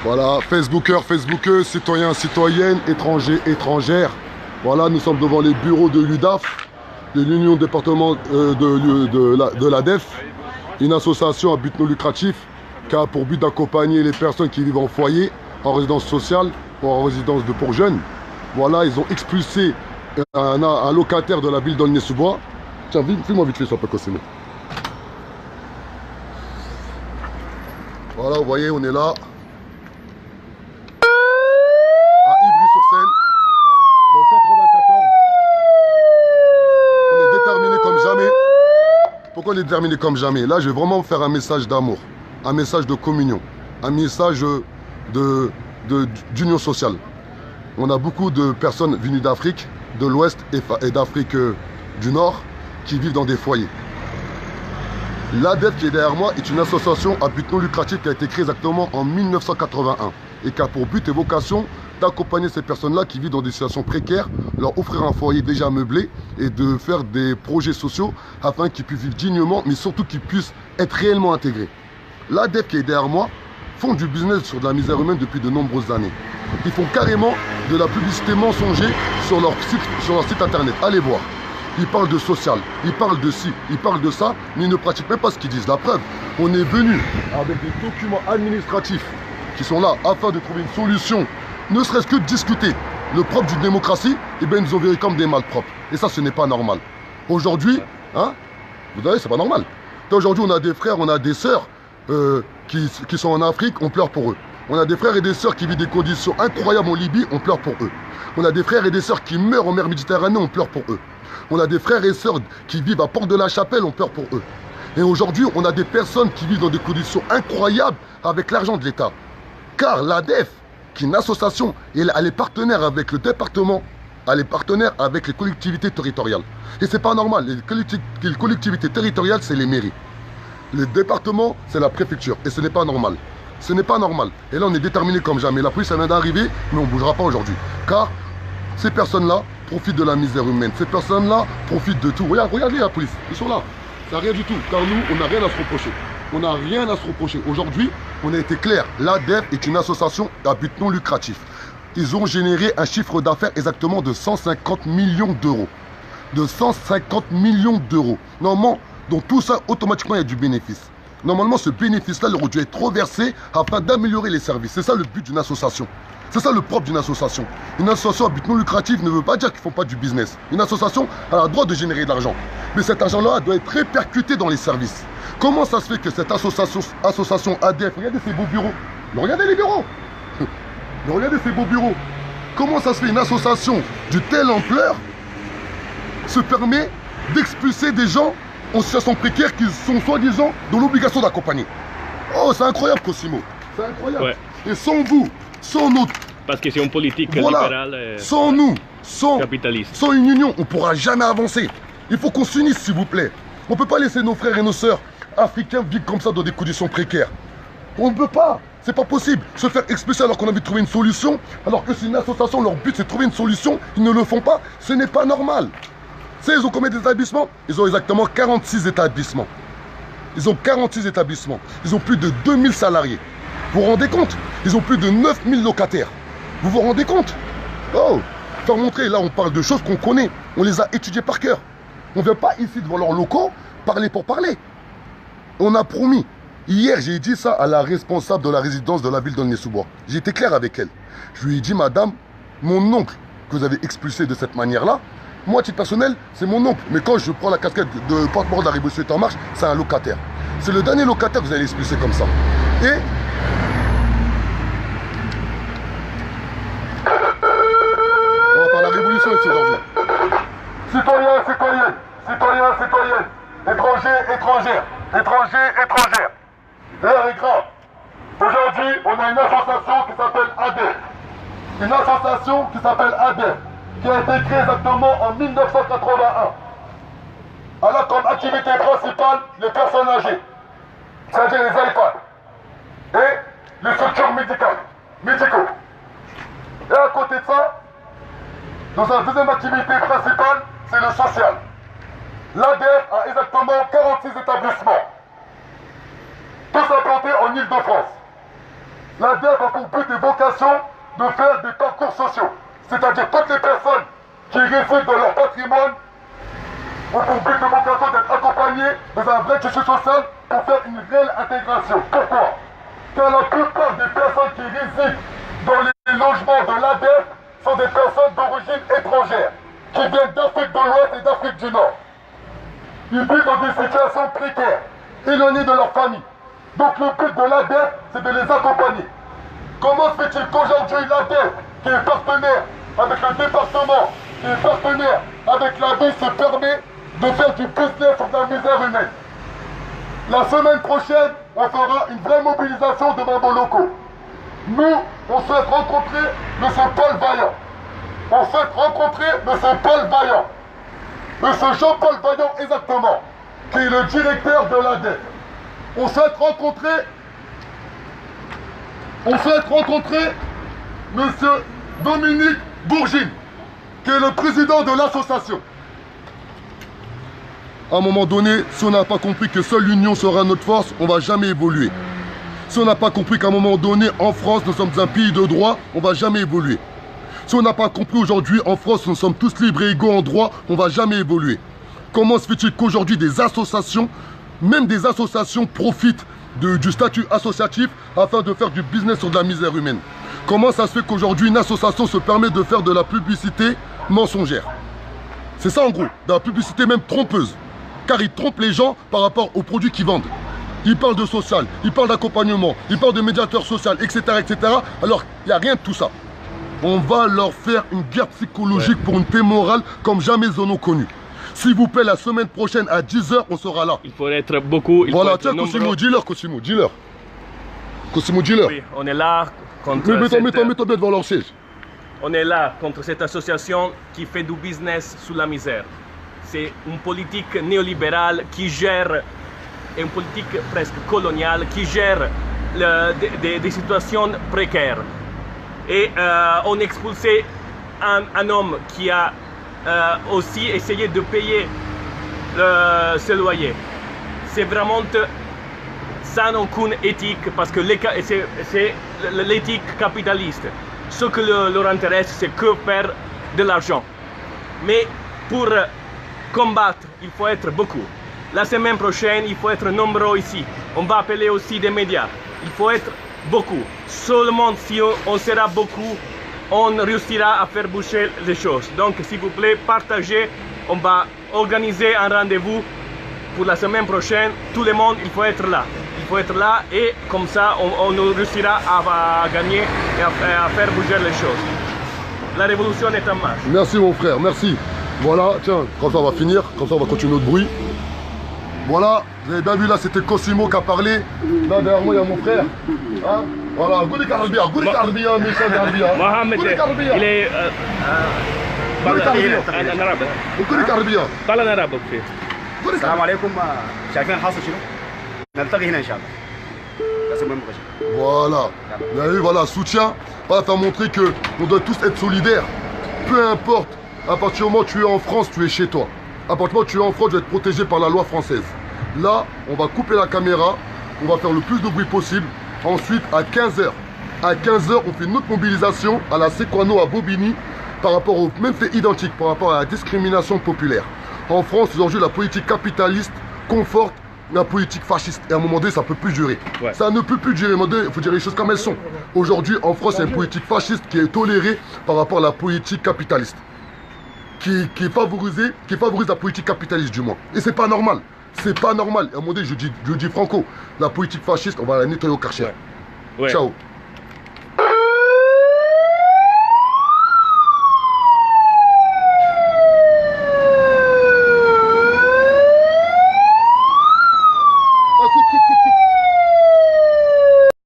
Voilà, Facebookers, Facebookeuses, citoyens, citoyennes, étrangers, étrangères. Voilà, nous sommes devant les bureaux de l'UDAF, de l'Union département de l'ADEF, une association à but non lucratif qui a pour but d'accompagner les personnes qui vivent en foyer, en résidence sociale ou en résidence pour jeunes. Voilà, ils ont expulsé un locataire de la ville d'Aulnay-sous-Bois. Tiens, fais-moi vite fait ça, Cosimo. Voilà, vous voyez, on est là. À Ivry-sur-Seine, dans 94. On est déterminé comme jamais. Pourquoi on est déterminé comme jamais? Là, je vais vraiment faire un message d'amour, un message de communion, un message d'union sociale. On a beaucoup de personnes venues d'Afrique, de l'Ouest et d'Afrique du Nord, qui vivent dans des foyers. L'ADEF qui est derrière moi est une association à but non lucratif qui a été créée exactement en 1981 et qui a pour but et vocation d'accompagner ces personnes-là qui vivent dans des situations précaires, leur offrir un foyer déjà meublé et de faire des projets sociaux afin qu'ils puissent vivre dignement, mais surtout qu'ils puissent être réellement intégrés. L'ADEF qui est derrière moi font du business sur de la misère humaine depuis de nombreuses années. Ils font carrément de la publicité mensonger sur leur site internet. Allez voir. Ils parlent de social, ils parlent de ci, ils parlent de ça, mais ils ne pratiquent même pas ce qu'ils disent. La preuve, on est venu avec des documents administratifs qui sont là afin de trouver une solution, ne serait-ce que de discuter. Le propre d'une démocratie, eh bien, ils nous ont virés comme des malpropres. Et ça, ce n'est pas normal. Aujourd'hui, hein, vous savez, c'est pas normal. Aujourd'hui, on a des frères, on a des sœurs qui sont en Afrique, on pleure pour eux. On a des frères et des sœurs qui vivent des conditions incroyables en Libye, on pleure pour eux. On a des frères et des sœurs qui meurent en mer Méditerranée, on pleure pour eux. On a des frères et sœurs qui vivent à Port-de-la-Chapelle, on pleure pour eux. Et aujourd'hui, on a des personnes qui vivent dans des conditions incroyables avec l'argent de l'État. Car l'ADEF, qui est une association, elle est partenaire avec le département, elle est partenaire avec les collectivités territoriales. Et c'est pas normal, les collectivités territoriales, c'est les mairies. Le département, c'est la préfecture. Et ce n'est pas normal. Ce n'est pas normal. Et là, on est déterminé comme jamais. La police, elle vient d'arriver, mais on ne bougera pas aujourd'hui. Car ces personnes-là profitent de la misère humaine. Ces personnes-là profitent de tout. Regardez la police. Ils sont là. Ça rien du tout. Car nous, on n'a rien à se reprocher. On n'a rien à se reprocher. Aujourd'hui, on a été clair. L'ADEF est une association à but non lucratif. Ils ont généré un chiffre d'affaires exactement de 150 millions d'euros. De 150 millions d'euros. Normalement, dans tout ça, automatiquement, il y a du bénéfice. Normalement, ce bénéfice-là aurait dû être reversé afin d'améliorer les services. C'est ça le but d'une association. C'est ça le propre d'une association. Une association à but non lucratif ne veut pas dire qu'ils ne font pas du business. Une association a le droit de générer de l'argent. Mais cet argent-là doit être répercuté dans les services. Comment ça se fait que cette association ADEF, regardez ces beaux bureaux. Regardez les bureaux. Regardez ces beaux bureaux. Comment ça se fait une association de telle ampleur se permet d'expulser des gens en situation précaire qui sont soi-disant dans l'obligation d'accompagner. Oh, c'est incroyable, Cosimo. C'est incroyable. Ouais. Et sans vous, sans notre... Parce que c'est une politique libérale, sans nous, capitaliste. Sans une union, on ne pourra jamais avancer. Il faut qu'on s'unisse, s'il vous plaît. On ne peut pas laisser nos frères et nos sœurs africains vivre comme ça dans des conditions précaires. On ne peut pas. C'est pas possible. Se faire expulser alors qu'on a envie de trouver une solution, alors que c'est une association, leur but c'est de trouver une solution, ils ne le font pas. Ce n'est pas normal. Ils ont combien d'établissements? Ils ont exactement 46 établissements. Ils ont 46 établissements. Ils ont plus de 2000 salariés. Vous vous rendez compte? Ils ont plus de 9000 locataires. Vous vous rendez compte? Oh, faire montrer, là on parle de choses qu'on connaît. On les a étudiées par cœur. On ne vient pas ici devant leurs locaux parler pour parler. On a promis. Hier, j'ai dit ça à la responsable de la résidence de la ville d'Aulnay-sous-Bois. J'ai été clair avec elle. Je lui ai dit, madame, mon oncle que vous avez expulsé de cette manière-là, moi, à titre personnel, c'est mon oncle. Mais quand je prends la casquette de porte-parole de la Révolution en marche, c'est un locataire. C'est le dernier locataire que vous allez expulser comme ça. Et... on va faire la révolution ici aujourd'hui. Citoyens, citoyennes, citoyens, citoyennes, étrangers, étrangères, étrangers, étrangères. L'heure est grave. Aujourd'hui, on a une association qui s'appelle ADEF. Une association qui s'appelle ADEF, qui a été créée exactement en 1981. Elle a comme activité principale les personnes âgées, c'est-à-dire les iPads, et les structures médicaux. Et à côté de ça, dans sa deuxième activité principale, c'est le social. L'ADEF a exactement 46 établissements, tous implantés en Île-de-France. L'ADEF a pour but et vocation de faire des parcours sociaux. C'est-à-dire toutes les personnes qui résident dans leur patrimoine ont pour but et vocation d'être accompagnées dans un vrai tissu social pour faire une réelle intégration. Pourquoi? Car la plupart des personnes qui résident dans les logements de l'ADEF sont des personnes d'origine étrangère, qui viennent d'Afrique de l'Ouest et d'Afrique du Nord. Ils vivent dans des situations précaires, éloignés de leur famille. Donc le but de l'ADEF, c'est de les accompagner. Comment se fait-il qu'aujourd'hui l'ADEF, qui est partenaire avec le département, qui est partenaire avec la ville, se permet de faire du business sur la misère humaine? La semaine prochaine, on fera une vraie mobilisation devant nos locaux. Nous, on souhaite rencontrer M. Paul Vaillant. On souhaite rencontrer M. Paul Vaillant. M. Jean-Paul Vaillant, exactement, qui est le directeur de l'ADEF. On souhaite rencontrer M. Dominique Bourgine, qui est le président de l'association. À un moment donné, si on n'a pas compris que seule l'union sera notre force, on ne va jamais évoluer. Si on n'a pas compris qu'à un moment donné, en France, nous sommes un pays de droit, on ne va jamais évoluer. Si on n'a pas compris aujourd'hui, en France, nous sommes tous libres et égaux en droit, on ne va jamais évoluer. Comment se fait-il qu'aujourd'hui, des associations, même des associations, profitent du statut associatif afin de faire du business sur de la misère humaine? Comment ça se fait qu'aujourd'hui, une association se permet de faire de la publicité mensongère? C'est ça en gros, de la publicité même trompeuse. Car ils trompent les gens par rapport aux produits qu'ils vendent. Ils parlent de social, ils parlent d'accompagnement, ils parlent de médiateur social, etc. etc. Alors, il n'y a rien de tout ça. On va leur faire une guerre psychologique pour une paix morale comme jamais ils en ont connu. S'il vous plaît, la semaine prochaine à 10 h, on sera là. Il faut être beaucoup. Voilà, tiens, Cosimo, dis-leur, Cosimo, dis-leur. Cosimo, dis-leur. Oui, on est là contre. Mets-toi bien devant leur siège. On est là contre cette association qui fait du business sous la misère. C'est une politique néolibérale qui gère, une politique presque coloniale qui gère des situations précaires. Et on a expulsé un homme qui a aussi essayé de payer ce loyer. C'est vraiment sans aucune éthique parce que c'est l'éthique capitaliste. Ce que leur intéresse, c'est que faire de l'argent. Mais pour combattre, il faut être beaucoup. La semaine prochaine, il faut être nombreux ici. On va appeler aussi des médias. Il faut être beaucoup. Seulement si on sera beaucoup, on réussira à faire bouger les choses. Donc, s'il vous plaît, partagez. On va organiser un rendez-vous pour la semaine prochaine. Tout le monde, il faut être là. Il faut être là et comme ça, on réussira à gagner et à faire bouger les choses. La révolution est en marche. Merci mon frère, merci. Voilà, tiens, comme ça on va finir, comme ça on va continuer notre bruit. Voilà, vous avez bien vu là, c'était Cosimo qui a parlé. Là derrière moi il y a mon frère. Hein? Voilà, Goudi Karabia, Michel Karabia. Mohamed, il est en arabe. Goudi Karabia. Parle en arabe, ok. السلام عليكم شايفين الحاصل شنو؟ نلتقي هنا ان شاء الله. بس المهم Voilà, vous avez vu, voilà, soutien. Voilà, t'as montré que on doit tous être solidaires. Peu importe, à partir du moment où tu es en France, tu es chez toi. À partir du moment où tu es en France, tu vas être protégé par la loi française. Là, on va couper la caméra, on va faire le plus de bruit possible. Ensuite, à 15 h, on fait une autre mobilisation à la Sequano à Bobigny par rapport aux mêmes faits identiques, par rapport à la discrimination populaire. En France, aujourd'hui, la politique capitaliste conforte la politique fasciste. Et à un moment donné, ça ne peut plus durer. Ouais. Ça ne peut plus durer. À un moment donné, il faut dire les choses comme elles sont. Aujourd'hui, en France, il y a une politique fasciste qui est tolérée par rapport à la politique capitaliste. Qui favorise la politique capitaliste, du moins. Et c'est pas normal. C'est pas normal. Et à un moment donné, je dis franco, la politique fasciste, on va la nettoyer au Karcher. Ouais. Ciao.